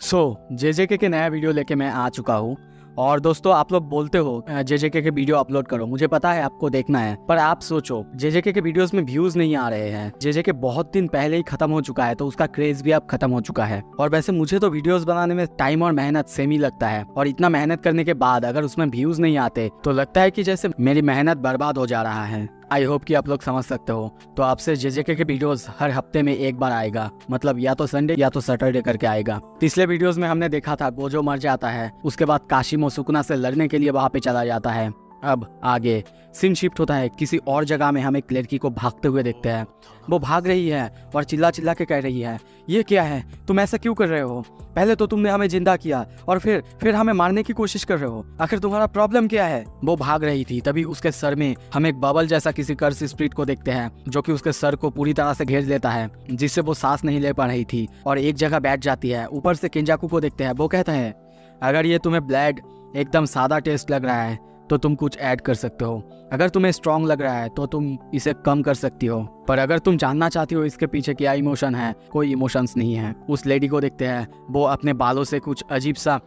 जेजेके के नया वीडियो लेके मैं आ चुका हूँ। और दोस्तों, आप लोग बोलते हो जेजेके के वीडियो अपलोड करो, मुझे पता है आपको देखना है, पर आप सोचो जेजेके के वीडियोस में व्यूज नहीं आ रहे हैं। जेजेके बहुत दिन पहले ही खत्म हो चुका है, तो उसका क्रेज भी अब खत्म हो चुका है। और वैसे मुझे तो वीडियोस बनाने में टाइम और मेहनत सेम ही लगता है, और इतना मेहनत करने के बाद अगर उसमें व्यूज नहीं आते तो लगता है कि जैसे मेरी मेहनत बर्बाद हो जा रहा है। आई होप कि आप लोग समझ सकते हो। तो आपसे जेजेके के वीडियोस हर हफ्ते में एक बार आएगा, मतलब या तो संडे या तो सैटरडे करके आएगा। पिछले वीडियोस में हमने देखा था गोजो मर जाता है, उसके बाद काशिमो सुकुना से लड़ने के लिए वहां पे चला जाता है। अब आगे सीन शिफ्ट होता है किसी और जगह में, हम एक लड़की को भागते हुए देखते हैं। वो भाग रही है और चिल्ला चिल्ला के कह रही है, ये क्या है, तुम ऐसा क्यों कर रहे हो? पहले तो तुमने हमें जिंदा किया और फिर हमें मारने की कोशिश कर रहे हो। आखिर तुम्हारा प्रॉब्लम क्या है? वो भाग रही थी, तभी उसके सर में हम एक बबल जैसा किसी कर्स स्पिरिट को देखते हैं, जो कि उसके सर को पूरी तरह से घेर लेता है, जिससे वो सांस नहीं ले पा रही थी और एक जगह बैठ जाती है। ऊपर से केंजाकू को देखते हैं, वो कहता है, अगर ये तुम्हें ब्लड एकदम सादा टेस्ट लग रहा है तो तुम कुछ ऐड कर सकते हो, अगर तुम्हें स्ट्रॉन्ग लग रहा है तो तुम इसे कम कर सकती हो, पर अगर तुम जानना चाहती हो इसके पीछे क्या इमोशन है, कोई इमोशंस नहीं है। उस लेडी को देखते हैं, वो अपने बालों से कुछ अजीब सा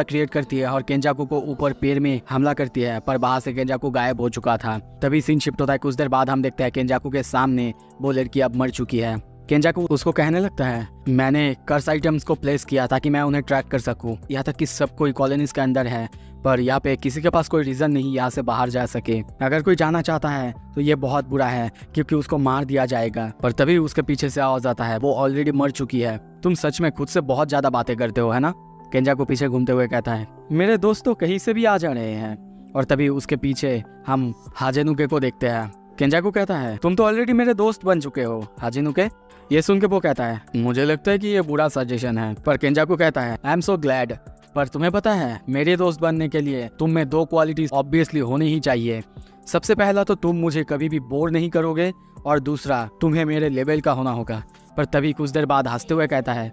क्रिएट करती है और केंजाकू को ऊपर पैर में हमला करती है, पर बाहर से केंजाकू गायब हो चुका था। तभी सीन शिफ्ट होता है, कुछ देर बाद हम देखते हैं केंजाकू के सामने वो लड़की अब मर चुकी है। केंजाकू उसको कहने लगता है, मैंने कर्स आइटम्स को प्लेस किया ताकि मैं उन्हें ट्रैक कर सकूं, यहाँ तक कि सब कोई कॉलोनीज के अंदर है, पर यहाँ पे किसी के पास कोई रीजन नहीं यहाँ से बाहर जा सके। अगर कोई जाना चाहता है तो ये बहुत बुरा है, क्योंकि उसको मार दिया जाएगा। पर तभी उसके पीछे से आवाज आता है, वो ऑलरेडी मर चुकी है। तुम सच में खुद से बहुत ज्यादा बातें करते हो, है ना? केंजाकू पीछे घूमते हुए कहता है, मेरे दोस्त तो कहीं से भी आ जा रहे हैं। और तभी उसके पीछे हम हाजेनुके को देखते हैं। केंजाकू कहता है, तुम तो ऑलरेडी मेरे दोस्त बन चुके हो हाजेनुके। ये सुन के वो कहता है, मुझे लगता है कि ये बुरा सजेशन है, पर केंजाकू कहता है, आई एम सो ग्लैड। पर तुम्हें पता है, मेरे दोस्त बनने के लिए तुम में दो क्वालिटीज ऑब्वियसली होनी ही चाहिए। सबसे पहला तो तुम मुझे कभी भी बोर नहीं करोगे, और दूसरा तुम्हें मेरे लेवल का होना होगा। पर तभी कुछ देर बाद हंसते हुए कहता है,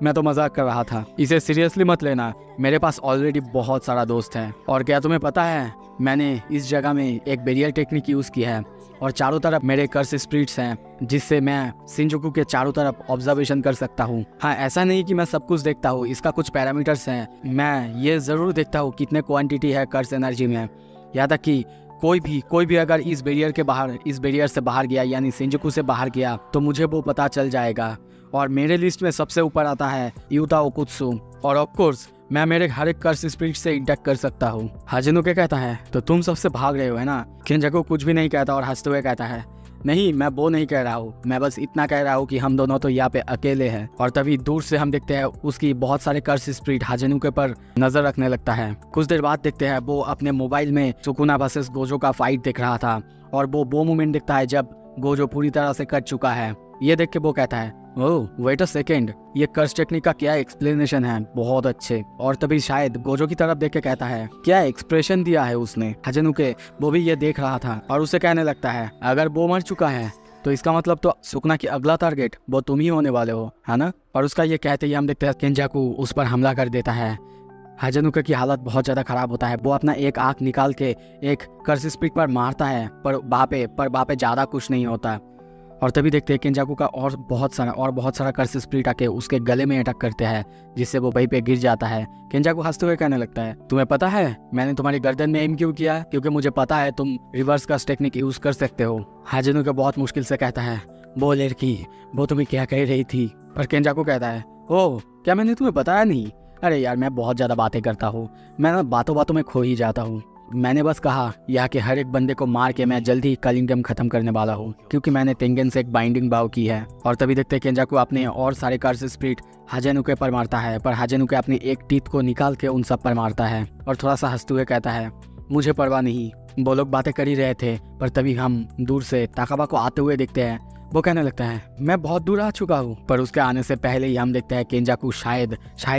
मैं तो मजाक कर रहा था, इसे सीरियसली मत लेना, मेरे पास ऑलरेडी बहुत सारा दोस्त है। और क्या तुम्हें पता है, मैंने इस जगह में एक बैरियर टेक्निक यूज की है और चारों तरफ मेरे कर्स स्पिरिट्स हैं, जिससे मैं शिनजुकू के चारों तरफ ऑब्जर्वेशन कर सकता हूँ। हाँ, ऐसा नहीं कि मैं सब कुछ देखता हूँ, इसका कुछ पैरामीटर्स हैं। मैं ये जरूर देखता हूँ कितने क्वांटिटी है कर्स एनर्जी में, यहाँ तक कि कोई भी अगर इस बैरियर से बाहर गया, यानी शिनजुकू से बाहर गया, तो मुझे वो पता चल जाएगा। और मेरे लिस्ट में सबसे ऊपर आता है युता ओकुत्सु, और ऑफ कोर्स मैं मेरे हर एक कर्स स्पिरिट से इंटैक्ट कर सकता हूँ। हाजेनुके कहता है, तो तुम सबसे भाग रहे हो, है ना? केंजाकू कुछ भी नहीं कहता और हंसते हुए कहता है, नहीं, मैं वो नहीं कह रहा हूँ, मैं बस इतना कह रहा हूँ कि हम दोनों तो यहाँ पे अकेले हैं। और तभी दूर से हम देखते हैं उसकी बहुत सारे कर्स स्पिरिट हाजेनुके पर नजर रखने लगता है। कुछ देर बाद देखते हैं वो अपने मोबाइल में सुकुना वर्सेस गोजो का फाइट देख रहा था, और वो मोमेंट दिखता है जब गोजो पूरी तरह से कट चुका है। ये देख के वो कहता है, ओह वेट अ सेकेंड, ये कर्स टेक्निक का क्या एक्सप्लेनेशन है, बहुत अच्छे। और तभी शायद गोजो की तरफ देख के कहता है, क्या एक्सप्रेशन दिया है उसने। हाजेनुके वो भी ये देख रहा था और उसे कहने लगता है, अगर वो मर चुका है तो इसका मतलब तो सुकुना की अगला टारगेट वो तुम ही होने वाले हो, है ना? और उसका ये कहते ही हम देखते हैं केंजाकू उस पर हमला कर देता है। हाजेनुके की हालत बहुत ज्यादा खराब होता है, वो अपना एक आंख निकाल के एक कर्स स्पिरिट पर मारता है, पर वहाँ पे ज्यादा कुछ नहीं होता। और तभी देखते हैं केंजाकू का और बहुत सारा कर्स स्पिरिट आके उसके गले में अटैक करते हैं, जिससे वो वहीं पे गिर जाता है। केंजाकू हंसते हुए कहने लगता है, तुम्हें पता है मैंने तुम्हारी गर्दन में एम क्यों किया? क्योंकि मुझे पता है तुम रिवर्स कर्स टेक्निक यूज कर सकते हो। हाजेनुके बहुत मुश्किल से कहता है, वो लड़की वो तुम्हें क्या कह रही थी? पर केंजाकू कहता है, ओह क्या मैंने तुम्हें बताया नहीं? अरे यार, मैं बहुत ज्यादा बातें करता हूँ, मैं ना बातों में खो ही जाता हूँ। मैंने बस कहा यहाँ के हर एक बंदे को मार के मैं जल्दी ही कलिंगडम खत्म करने वाला हूँ, क्योंकि मैंने तेंगेन से एक बाइंडिंग बाव की है। और तभी देखते हैं केंजाकू अपने और सारे कर्स स्पिरिट हाजेनुके पर मारता है, पर हाजेनुके अपनी एक टीथ को निकाल के उन सब पर मारता है और थोड़ा सा हंसते हुए कहता है, मुझे परवाह नहीं। वो लोग बातें कर ही रहे थे, पर तभी हम दूर से ताकाबा को आते हुए देखते हैं। वो कहने लगता है, मैं बहुत दूर आ चुका हूँ। पर उसके आने से पहले ही हम देखते हैं केंजाकू शायद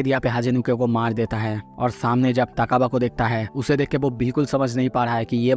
यहाँ पे हाजेनुके को मार देता है। और सामने जब ताकाबा को देखता है, उसे देख के वो बिल्कुल समझ नहीं पा रहा है कि ये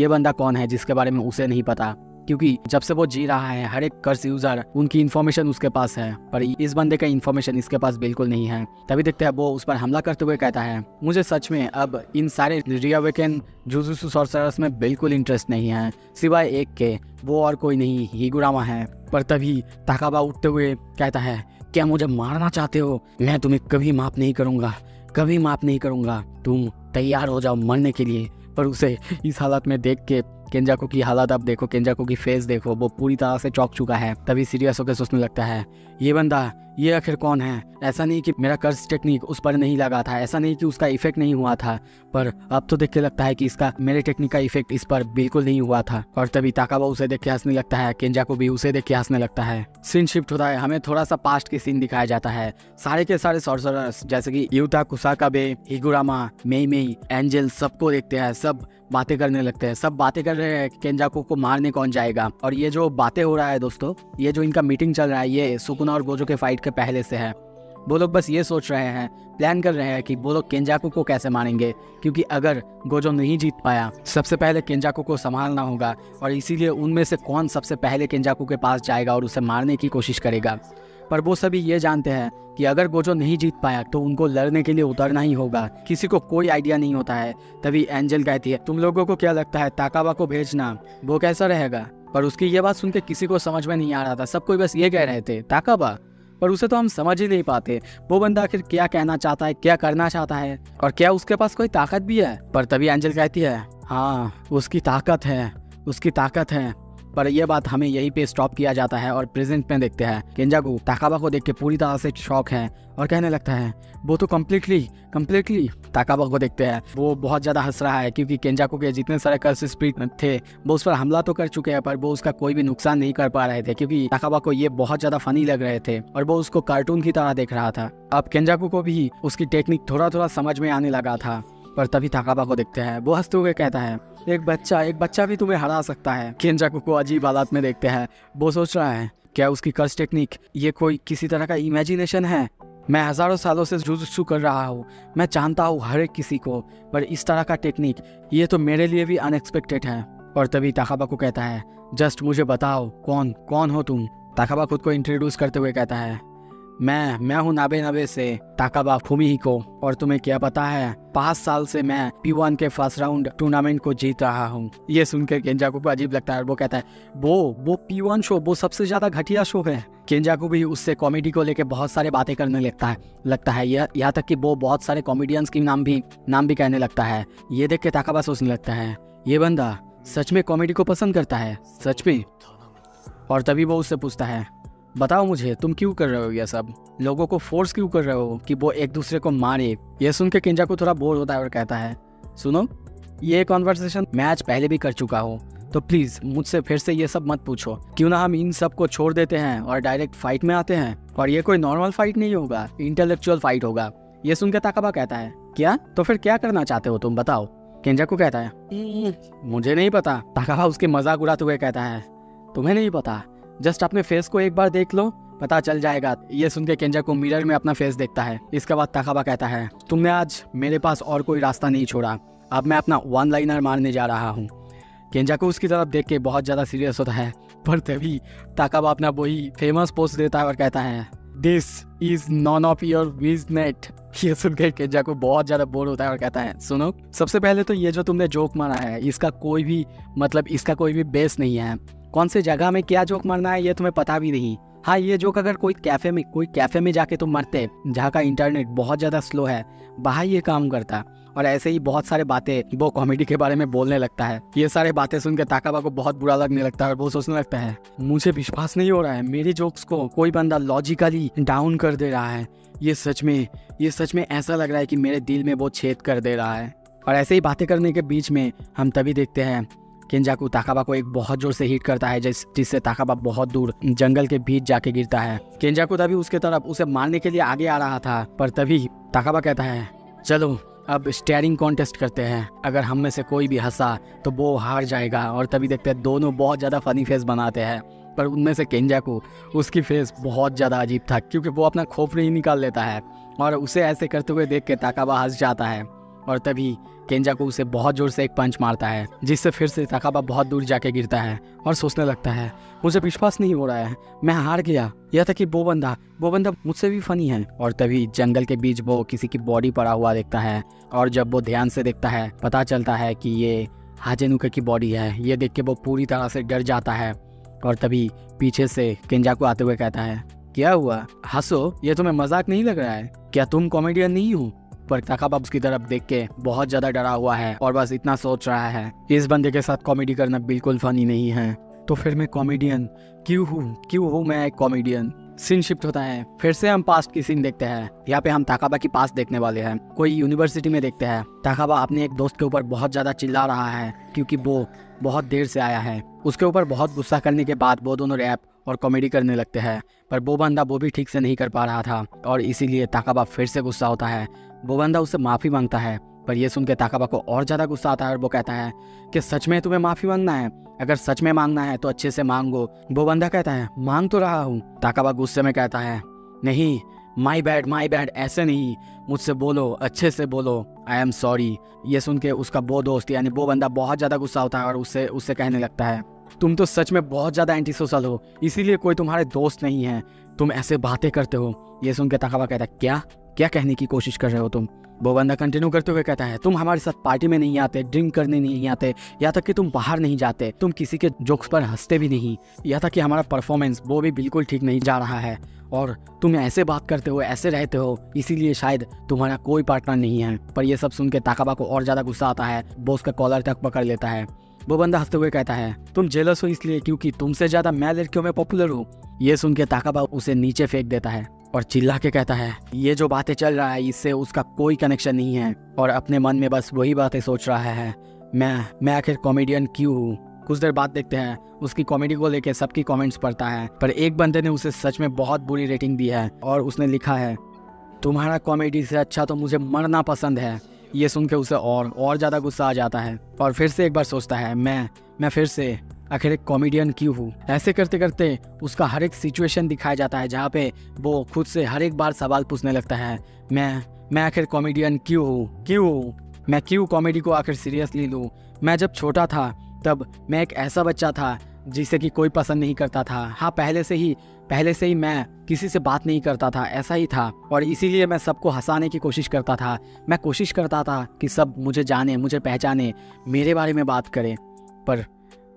बंदा कौन है जिसके बारे में उसे नहीं पता, क्योंकि जब से वो जी रहा है हर एक कर्स यूजर उनकी इन्फॉर्मेशन उसके पास है, पर इस बंदे का इन्फॉर्मेशन इसके पास बिल्कुल नहीं है। तभी देखते हैं वो उस पर हमला करते हुए कहता है, मुझे सच में अब इन सारे रियावेकन जुजुत्सु सॉर्सरर्स में बिल्कुल इंटरेस्ट नहीं है, सिवाय एक के, वो और कोई नहीं, हिगुरामा है। पर तभी ताकाबा उठते हुए कहता है, क्या मुझे मारना चाहते हो? मैं तुम्हें कभी माफ नहीं करूंगा, कभी माफ नहीं करूंगा। तुम तैयार हो जाओ मरने के लिए। पर उसे इस हालत में देख के केंजाकू की हालत आप देखो, केंजाकू की फेस देखो, वो पूरी तरह से चौंक चुका है। तभी सीरियस होकर सोचने लगता है, ये बंदा, ये आखिर कौन है? ऐसा नहीं कि मेरा कर्स टेक्निक उस पर नहीं लगा था, ऐसा नहीं कि उसका इफेक्ट नहीं हुआ था, पर अब तो देख के लगता है कि इसका मेरे टेक्निक का इफेक्ट इस पर बिल्कुल नहीं हुआ था। और तभी ताकाबा उसे देख के हंसने लगता है, केंजाकू भी उसे देख के हंसने लगता है। सीन शिफ्ट होता है, हमें थोड़ा सा पास्ट के सीन दिखाया जाता है। सारे के सारे सॉर्सरर्स जैसे कि यूता, कुसाकाबे, हिगुरामा, मेई मेई, एंजल सबको देखते हैं, सब बातें करने लगते हैं। सब बातें कर रहे हैं केंजाकू को मारने कौन जाएगा। और ये जो बातें हो रहा है दोस्तों, ये जो इनका मीटिंग चल रहा है, ये सुकुना और गोजो के फाइट के पहले से है। वो लोग बस ये सोच रहे हैं, प्लान कर रहे हैं कि वो लोग केंजाकू को कैसे मारेंगे, क्योंकि अगर गोजो नहीं जीत पाया, सबसे पहले केंजाकू को संभालना होगा। और इसीलिए उनमें से कौन सबसे पहले केंजाकू के पास जाएगा और उसे मारने की कोशिश करेगा। पर वो सभी ये जानते हैं कि अगर गोजो नहीं जीत पाया तो उनको लड़ने के लिए उतरना ही होगा। किसी को कोई आइडिया नहीं होता है। तभी एंजल कहती है, तुम लोगों को क्या लगता है ताकाबा को भेजना वो कैसा रहेगा? पर उसकी ये बात सुन के किसी को समझ में नहीं आ रहा था। सब कोई बस ये कह रहे थे ताकाबा, पर उसे तो हम समझ ही नहीं पाते वो बंदा आखिर क्या कहना चाहता है, क्या करना चाहता है, और क्या उसके पास कोई ताकत भी है। पर तभी एंजल कहती है, हाँ उसकी ताकत है, उसकी ताकत है। पर यह बात हमें यहीं पे स्टॉप किया जाता है और प्रेजेंट में देखते हैं केंजाकू ताकाबा को देख के पूरी तरह से शॉक है और कहने लगता है, वो तो कम्प्लीटली ताकाबा को देखते हैं। वो बहुत ज़्यादा हंस रहा है क्योंकि केंजाकू के जितने सारे कर्स स्पिरिट थे वो उस पर हमला तो कर चुके हैं, पर वो उसका कोई भी नुकसान नहीं कर पा रहे थे क्योंकि ताकाबा को ये बहुत ज़्यादा फनी लग रहे थे और वो उसको कार्टून की तरह देख रहा था। अब केंजाकू को भी उसकी टेक्निक थोड़ा थोड़ा समझ में आने लगा था। पर तभी ताकाबा को देखते हैं, वो हंसते हुए कहता है, एक बच्चा भी तुम्हें हरा सकता है। केंजाकू को अजीब हालात में देखते हैं। वो सोच रहा है, क्या उसकी कर्स टेक्निक ये कोई किसी तरह का इमेजिनेशन है? मैं हजारों सालों से जुजुत्सु कर रहा हूँ, मैं जानता हूँ हर एक किसी को, पर इस तरह का टेक्निक ये तो मेरे लिए भी अनएक्सपेक्टेड है। और तभी ताकाबा को कहता है, जस्ट मुझे बताओ कौन हो तुम? ताकाबा खुद को इंट्रोड्यूस करते हुए कहता है, मैं हूँ नाबे से ताकाबा फुमिहिको, और तुम्हें क्या पता है 5 साल से मैं P1 के फर्स्ट राउंड टूर्नामेंट को जीत रहा हूँ। ये सुनकर केंजाकू को अजीब लगता है और वो कहता है, वो P1 शो वो सबसे ज्यादा घटिया शो है। केंजाकू भी उससे कॉमेडी को लेके बहुत सारे बातें करने लगता है यहाँ तक कि वो बहुत सारे कॉमेडियंस की नाम भी कहने लगता है। ये देख के ताकाबा सोचने लगता है, ये बंदा सच में कॉमेडी को पसंद करता है, सच में। और तभी वो उससे पूछता है, बताओ मुझे तुम क्यों कर रहे हो ये सब, लोगों को फोर्स क्यों कर रहे हो कि वो एक दूसरे को मारे? ये सुन के केंजाकू थोड़ा बोर होता है और कहता है, सुनो ये कॉन्वर्सेशन मैं आज पहले भी कर चुका हूँ, तो प्लीज मुझसे फिर से ये सब मत पूछो। क्यों ना हम इन सब को छोड़ देते हैं और डायरेक्ट फाइट में आते हैं। और ये कोई नॉर्मल फाइट नहीं होगा, इंटेलेक्चुअल फाइट होगा। ये सुन के ताकाबा कहता है, क्या? तो फिर क्या करना चाहते हो तुम, बताओ? केंजाकू कहता है, मुझे नहीं पता। ताकाबा उसके मजाक उड़ाते हुए कहता है, तुम्हें नहीं पता? जस्ट अपने फेस को एक बार देख लो, पता चल जाएगा। ये सुन के केंजाकू मिरर में अपना फेस देखता है। इसके बाद ताकाबा कहता है, तुमने आज मेरे पास और कोई रास्ता नहीं छोड़ा, अब मैं अपना वन लाइनर मारने जा रहा हूँ। केंजाकू उसकी तरफ देख के बहुत ज़्यादा सीरियस होता है। पर तभी ताकाबा अपना वही फेमस पोस्ट देता है और कहता है, this is none of your business. ये सुनकर केंजाकू बहुत ज़्यादा बोर होता है और कहता है, सुनो सबसे पहले तो ये जो तुमने जोक मारा है इसका कोई भी बेस नहीं है। कौन से जगह में क्या जोक मारना है ये तुम्हें पता भी नहीं। हाँ, ये जोक अगर कोई कैफे में जाके तुम मरते जहाँ का इंटरनेट बहुत ज़्यादा स्लो है, वहाँ ये काम करता। और ऐसे ही बहुत सारे बातें वो कॉमेडी के बारे में बोलने लगता है। ये सारे बातें सुनकर ताकाबा को बहुत बुरा लगने लगता है और वो सोचने लगता है, मुझे विश्वास नहीं हो रहा है, मेरी जोक्स को कोई बंदा लॉजिकली डाउन कर दे रहा है। ये सच में ऐसा लग रहा है कि मेरे दिल में वो छेद कर दे रहा है। और ऐसे ही बातें करने के बीच में हम तभी देखते हैं केंजाकू ताकाबा को एक बहुत जोर से हिट करता है, जिससे ताकाबा बहुत दूर जंगल के बीच जाके गिरता है। केंजाकू तभी उसके तरफ उसे मारने के लिए आगे आ रहा था, पर तभी ताकाबा कहता है, चलो अब स्टेयरिंग कॉन्टेस्ट करते हैं, अगर हम में से कोई भी हंसा तो वो हार जाएगा। और तभी देखते हैं दोनों बहुत ज़्यादा फनी फेस बनाते हैं, पर उनमें से केंजाकू उसकी फेस बहुत ज़्यादा अजीब था क्योंकि वो अपना खोपड़ी ही निकाल लेता है और उसे ऐसे करते हुए देख के ताकाबा हंस जाता है। और तभी केंजाकू उसे बहुत जोर से एक पंच मारता है, जिससे फिर से ताकाबा बहुत दूर जाके गिरता है और सोचने लगता है, मुझे विश्वास नहीं हो रहा है, मैं हार गया। यह था कि वो बंदा मुझसे भी फनी है। और तभी जंगल के बीच वो किसी की बॉडी पड़ा हुआ देखता है और जब वो ध्यान से देखता है पता चलता है कि ये हाजेनुका की बॉडी है। ये देख के वो पूरी तरह से डर जाता है। और तभी पीछे से केंजाकू आते हुए कहता है, क्या हुआ, हंसो, ये तुम्हें मजाक नहीं लग रहा है? क्या तुम कॉमेडियन नहीं हो? पर ताकाबा उसकी तरफ देख के बहुत ज्यादा डरा हुआ है और बस इतना सोच रहा है, इस बंदे के साथ कॉमेडी करना बिल्कुल फनी नहीं है। तो फिर मैं कॉमेडियन क्यों हूँ मैं एक कॉमेडियन? सीन शिफ्ट होता है, फिर से हम पास्ट की सीन देखते हैं। यहाँ पे हम ताकाबा की पास्ट देखने वाले हैं। कोई यूनिवर्सिटी में देखते हैं। ताकाबा अपने एक दोस्त के ऊपर बहुत ज्यादा चिल्ला रहा है क्योंकि वो बहुत देर से आया है। उसके ऊपर बहुत गुस्सा करने के बाद वो दोनों रैप और कॉमेडी करने लगते हैं, पर वो बंदा वो भी ठीक से नहीं कर पा रहा था और इसीलिए ताकाबा फिर से गुस्सा होता है। वो बंदा उससे माफी मांगता है, पर ये सुन के ताकाबा को और ज्यादा गुस्सा आता है और वो कहता है कि सच में तुम्हें माफी मांगना है? अगर सच में मांगना है तो अच्छे से मांगो। वो बंदा कहता है मांग तो रहा हूँ। ताकाबा गुस्से में कहता है नहीं, माई बैड, ऐसे नहीं, मुझसे बोलो, अच्छे से बोलो, आई एम सॉरी। ये सुन के उसका वो दोस्त यानी वो बंदा बहुत ज्यादा गुस्सा होता है और उससे कहने लगता है तुम तो सच में बहुत ज्यादा एंटी सोशल हो, इसीलिए कोई तुम्हारे दोस्त नहीं है, तुम ऐसे बातें करते हो। ये सुन के ताकाबा कहता है क्या कहने की कोशिश कर रहे हो तुम? वो बंदा कंटिन्यू करते हुए कहता है तुम हमारे साथ पार्टी में नहीं आते, ड्रिंक करने नहीं आते, यहाँ तक कि तुम बाहर नहीं जाते, तुम किसी के जोक्स पर हंसते भी नहीं, यहाँ तक कि हमारा परफॉर्मेंस वो भी बिल्कुल ठीक नहीं जा रहा है और तुम ऐसे बात करते हो, ऐसे रहते हो, इसीलिए शायद तुम्हारा कोई पार्टनर नहीं है। पर यह सब सुन के ताकाबा को और ज्यादा गुस्सा आता है। वो उसका कॉलर तक पकड़ लेता है। वो बंदा हंसते हुए कहता है तुम जेलस हो इसलिए क्योंकि तुमसे ज्यादा मैं लड़कियों में पॉपुलर हूँ। ये सुन के ताकाबा उसे नीचे फेंक देता है और चिल्ला के कहता है ये जो बातें चल रहा है इससे उसका कोई कनेक्शन नहीं है और अपने मन में बस वही बातें सोच रहा है, मैं आखिर कॉमेडियन क्यों हूँ। कुछ देर बाद देखते हैं उसकी कॉमेडी को लेके सबकी कमेंट्स पढ़ता है, पर एक बंदे ने उसे सच में बहुत बुरी रेटिंग दी है और उसने लिखा है तुम्हारा कॉमेडी से अच्छा तो मुझे मरना पसंद है। ये सुन के उसे और ज़्यादा गुस्सा आ जाता है और फिर से एक बार सोचता है मैं फिर से आखिर एक कॉमेडियन क्यों हूँ। ऐसे करते करते उसका हर एक सिचुएशन दिखाया जाता है जहाँ पे वो खुद से हर एक बार सवाल पूछने लगता है मैं आखिर कॉमेडियन क्यों हूँ, मैं क्यों कॉमेडी को आखिर सीरियसली लूँ। मैं जब छोटा था तब मैं एक ऐसा बच्चा था जिसे कि कोई पसंद नहीं करता था। हाँ, पहले से ही मैं किसी से बात नहीं करता था, ऐसा ही था और इसीलिए मैं सबको हंसाने की कोशिश करता था। मैं कोशिश करता था कि सब मुझे जाने, मुझे पहचाने, मेरे बारे में बात करें, पर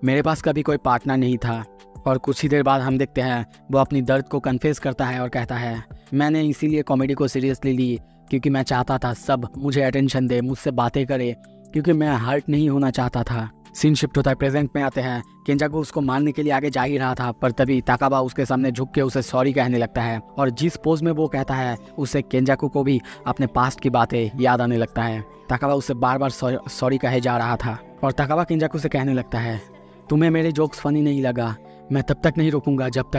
मेरे पास कभी कोई पार्टनर नहीं था। और कुछ ही देर बाद हम देखते हैं वो अपनी दर्द को कन्फेस करता है और कहता है मैंने इसीलिए कॉमेडी को सीरियसली ली क्योंकि मैं चाहता था सब मुझे अटेंशन दे, मुझसे बातें करे, क्योंकि मैं हर्ट नहीं होना चाहता था। सीन शिफ्ट होता है, प्रेजेंट में आते हैं। केंजाकू उसको मारने के लिए आगे जा ही रहा था, पर तभी ताकाबा उसके सामने झुक के उसे सॉरी कहने लगता है और जिस पोज में वो कहता है उससे केंजाकू को भी अपने पास्ट की बातें याद आने लगता है। ताकाबा उससे बार बार सॉरी कहे जा रहा था और ताकाबा केंजाकू से कहने लगता है तुम्हें मेरे जोक्स फनी नहीं लगा, मैं तब तक नहीं रुकूंगा जब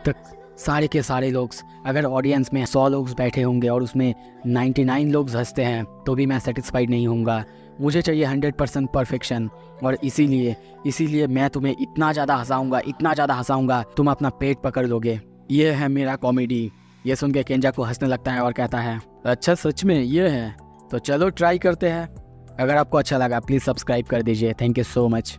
तक सारे के सारे लोग, अगर ऑडियंस में 100 लोग बैठे होंगे और उसमें 99 लोग हंसते हैं तो भी मैं सेटिस्फाइड नहीं होऊंगा। मुझे चाहिए 100% परफेक्शन और इसीलिए मैं तुम्हें इतना ज़्यादा हंसाऊंगा तुम अपना पेट पकड़ लोगे। ये है मेरा कॉमेडी। ये सुन के केंजाकू हंसने लगता है और कहता है अच्छा सच में ये है, तो चलो ट्राई करते हैं। अगर आपको अच्छा लगा प्लीज़ सब्सक्राइब कर दीजिए। Thank you so much.